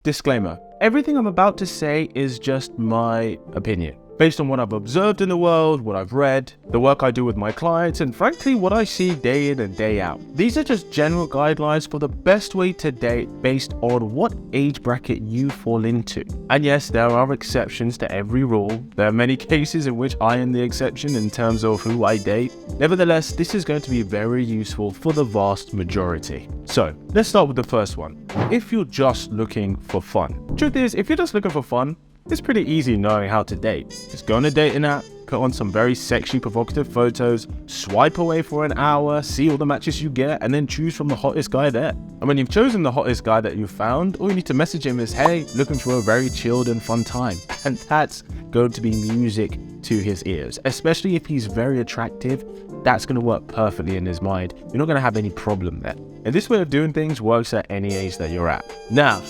Disclaimer, everything I'm about to say is just my opinion, based on what I've observed in the world, what I've read, the work I do with my clients, and frankly, what I see day in and day out. These are just general guidelines for the best way to date based on what age bracket you fall into. And yes, there are exceptions to every rule. There are many cases in which I am the exception in terms of who I date. Nevertheless, this is going to be very useful for the vast majority. So, let's start with the first one. If you're just looking for fun. Truth is, if you're just looking for fun, it's pretty easy knowing how to date. Just go on a dating app, put on some very sexually provocative photos, swipe away for an hour, see all the matches you get, and then choose from the hottest guy there. And when you've chosen the hottest guy that you've found, all you need to message him is, hey, looking for a very chilled and fun time. And that's going to be music to his ears, especially if he's very attractive. That's going to work perfectly in his mind. You're not going to have any problem there. And this way of doing things works at any age that you're at. Now,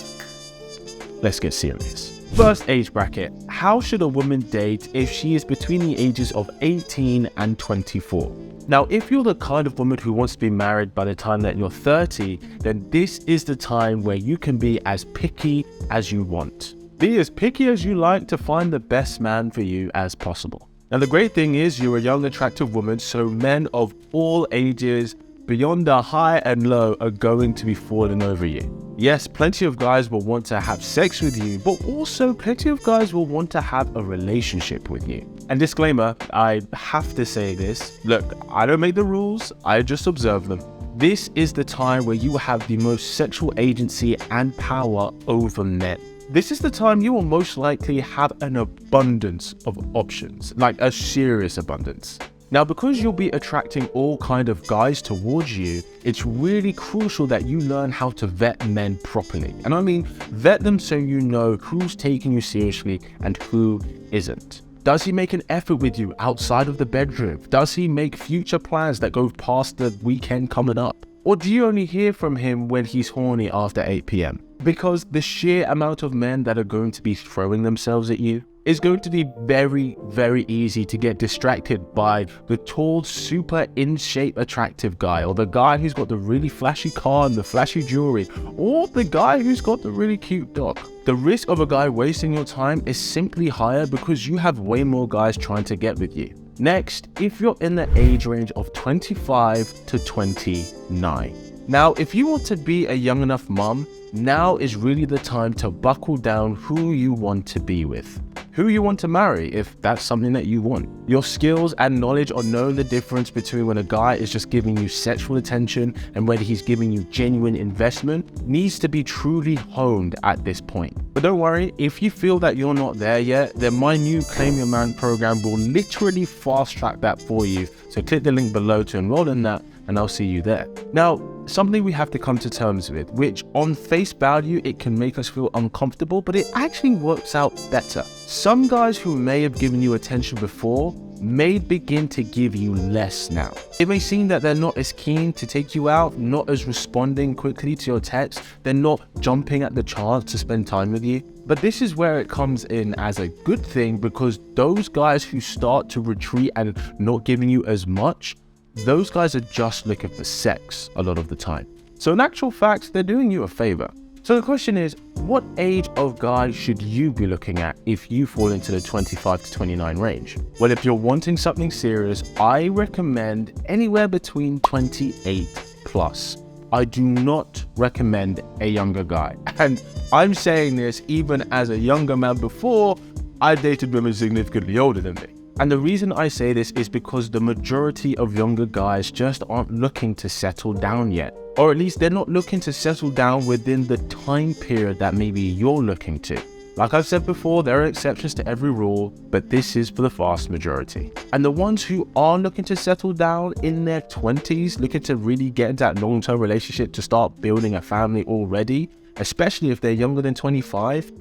let's get serious. First age bracket. How should a woman date if she is between the ages of 18 and 24? Now, if you're the kind of woman who wants to be married by the time that you're 30, then this is the time where you can be as picky as you want. Be as picky as you like to find the best man for you as possible. Now, the great thing is you're a young, attractive woman, so men of all ages, beyond the high and low, are going to be falling over you. Yes, plenty of guys will want to have sex with you, but also plenty of guys will want to have a relationship with you. And disclaimer, I have to say this. Look, I don't make the rules, I just observe them. This is the time where you have the most sexual agency and power over men. This is the time you will most likely have an abundance of options, like a serious abundance. Now, because you'll be attracting all kind of guys towards you, it's really crucial that you learn how to vet men properly. And I mean, vet them so you know who's taking you seriously and who isn't. Does he make an effort with you outside of the bedroom? Does he make future plans that go past the weekend coming up? Or do you only hear from him when he's horny after 8 p.m? Because the sheer amount of men that are going to be throwing themselves at you is going to be very, very easy to get distracted by the tall, super in shape, attractive guy, or the guy who's got the really flashy car and the flashy jewelry, or the guy who's got the really cute dog. The risk of a guy wasting your time is simply higher because you have way more guys trying to get with you. Next, if you're in the age range of 25 to 29. Now, if you want to be a young enough mum, now is really the time to buckle down who you want to be with. Who you want to marry, if that's something that you want. Your skills and knowledge on knowing the difference between when a guy is just giving you sexual attention and whether he's giving you genuine investment needs to be truly honed at this point. But don't worry, if you feel that you're not there yet, then my new Claim Your Man program will literally fast track that for you. So click the link below to enroll in that, and I'll see you there. Now, something we have to come to terms with, which on face value, it can make us feel uncomfortable, but it actually works out better. Some guys who may have given you attention before may begin to give you less now. It may seem that they're not as keen to take you out, not as responding quickly to your texts, they're not jumping at the chance to spend time with you. But this is where it comes in as a good thing, because those guys who start to retreat and not giving you as much, those guys are just looking for sex a lot of the time. So in actual fact, they're doing you a favor. So the question is, what age of guy should you be looking at if you fall into the 25 to 29 range? Well, if you're wanting something serious, I recommend anywhere between 28 plus. I do not recommend a younger guy. And I'm saying this even as a younger man before I dated women significantly older than me. And the reason I say this is because the majority of younger guys just aren't looking to settle down yet. Or at least they're not looking to settle down within the time period that maybe you're looking to. Like I've said before, there are exceptions to every rule, but this is for the vast majority. And the ones who are looking to settle down in their 20s, looking to really get into that long-term relationship to start building a family already, especially if they're younger than 25,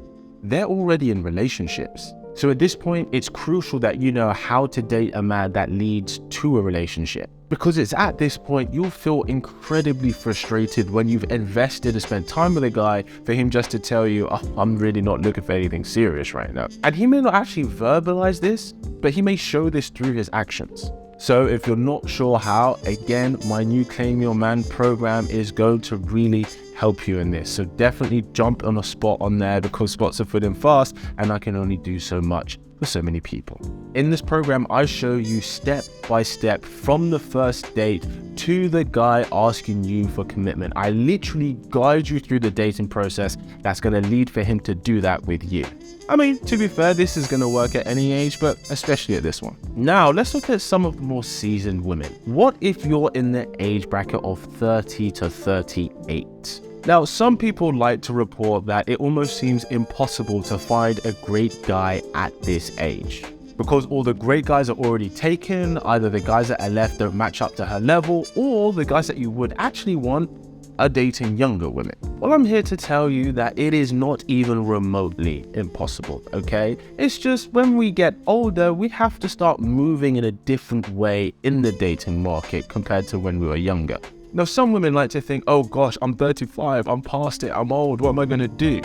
they're already in relationships. So at this point, it's crucial that you know how to date a man that leads to a relationship. Because it's at this point, you'll feel incredibly frustrated when you've invested and spent time with a guy for him just to tell you, oh, I'm really not looking for anything serious right now. And he may not actually verbalize this, but he may show this through his actions. So if you're not sure how, again, my new Claim Your Man program is going to really help you in this. So definitely jump on a spot on there, because spots are filling fast and I can only do so much for so many people. In this program, I show you step by step from the first date to the guy asking you for commitment. I literally guide you through the dating process that's going to lead for him to do that with you. I mean, to be fair, this is going to work at any age, but especially at this one. Now, let's look at some of the more seasoned women. What if you're in the age bracket of 30 to 38? Now, some people like to report that it almost seems impossible to find a great guy at this age, because all the great guys are already taken. Either the guys that are left don't match up to her level, or the guys that you would actually want are dating younger women. Well, I'm here to tell you that it is not even remotely impossible, okay? It's just when we get older, we have to start moving in a different way in the dating market compared to when we were younger. Now, some women like to think, oh gosh, I'm 35, I'm past it, I'm old, what am I gonna do?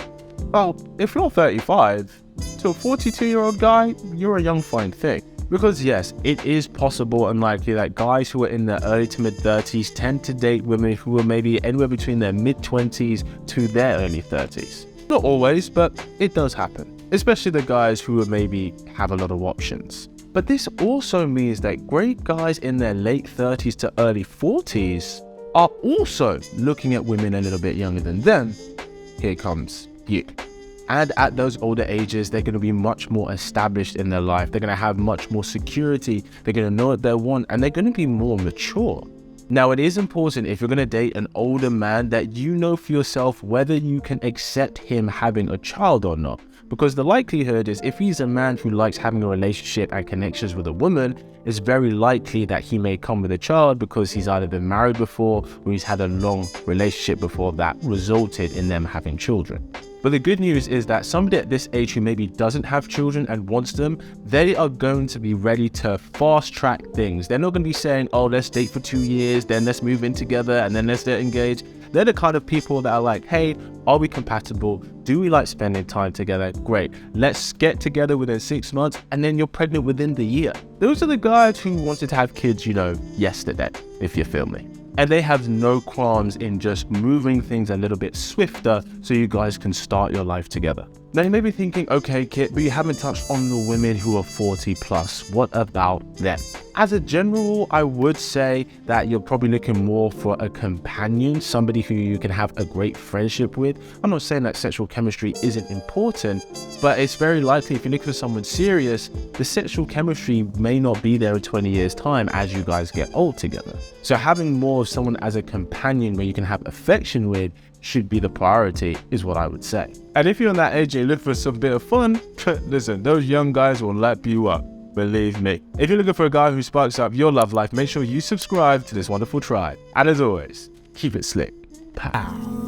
Well, if you're 35, to a 42-year-old guy, you're a young fine thing. Because yes, it is possible and likely that guys who are in their early to mid-30s tend to date women who are maybe anywhere between their mid-20s to their early 30s. Not always, but it does happen. Especially the guys who maybe have a lot of options. But this also means that great guys in their late 30s to early 40s are also looking at women a little bit younger than them. Here comes you. And at those older ages, they're going to be much more established in their life. They're going to have much more security. They're going to know what they want, and they're going to be more mature. Now, it is important if you're going to date an older man that you know for yourself whether you can accept him having a child or not. Because the likelihood is if he's a man who likes having a relationship and connections with a woman, it's very likely that he may come with a child because he's either been married before or he's had a long relationship before that resulted in them having children. But the good news is that somebody at this age who maybe doesn't have children and wants them, they are going to be ready to fast track things. They're not going to be saying, oh, let's date for 2 years, then let's move in together, and then let's get engaged. They're the kind of people that are like, hey, are we compatible? Do we like spending time together? Great. Let's get together within 6 months, and then you're pregnant within the year. Those are the guys who wanted to have kids, yesterday, if you feel me. And they have no qualms in just moving things a little bit swifter so you guys can start your life together. Now you may be thinking, okay, Kit, but you haven't touched on the women who are 40 plus. What about them? As a general, I would say that you're probably looking more for a companion, somebody who you can have a great friendship with. I'm not saying that sexual chemistry isn't important, but it's very likely if you're looking for someone serious, the sexual chemistry may not be there in 20 years' time as you guys get old together. So having more of someone as a companion where you can have affection with should be the priority, is what I would say. And if you're in that age and you look for some bit of fun, listen, those young guys will lap you up. Believe me. If you're looking for a guy who sparks up your love life, make sure you subscribe to this wonderful tribe. And as always, keep it slick. Pow.